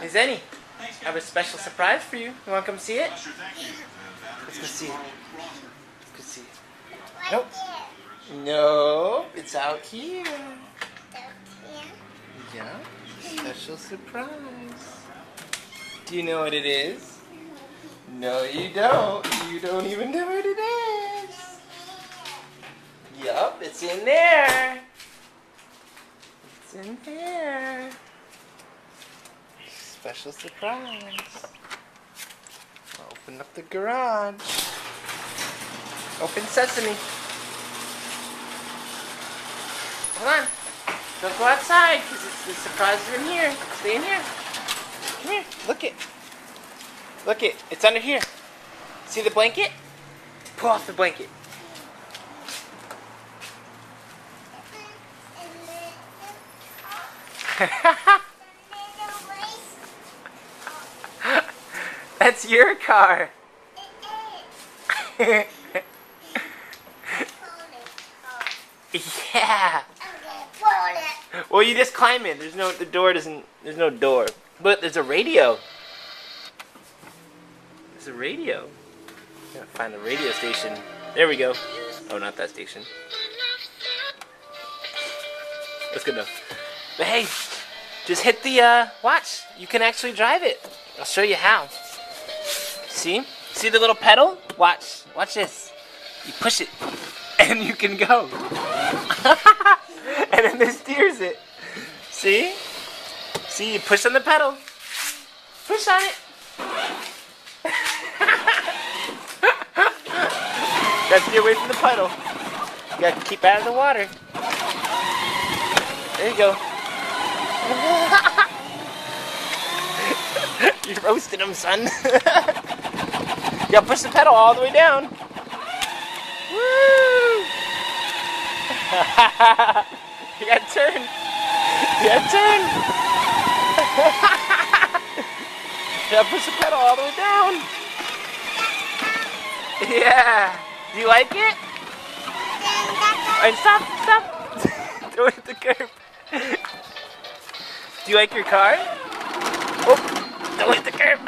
Hey Zenny, I have a special surprise for you. You want to come see it? Let's go see it. Let's go see it. Nope. No, it's out here. Yeah, special surprise. Do you know what it is? No, you don't. You don't even know what it is. Yup, it's in there. It's in there. Special surprise. I'll open up the garage. Open sesame. Hold on. Don't go outside, because the surprise is in here. Stay in here. Come here. Look it. Look it. It's under here. See the blanket? Pull off the blanket. That's your car. Yeah. Well, you just climb in. There's no door. But there's a radio. There's a radio. Gotta find the radio station. There we go. Oh, not that station. That's good enough. But hey, just hit the watch. You can actually drive it. I'll show you how. See? See the little pedal? Watch. Watch this. You push it, and you can go. And then this steers it. See? See, you push on the pedal. Push on it. Gotta stay away from the pedal. You gotta keep out of the water. There you go. You're roasting them, son. You gotta push the pedal all the way down. Woo! You gotta turn. You gotta turn. You gotta push the pedal all the way down. Yeah. Do you like it? Alright, stop. Don't hit the curb. Do you like your car? Oh, don't hit the curb.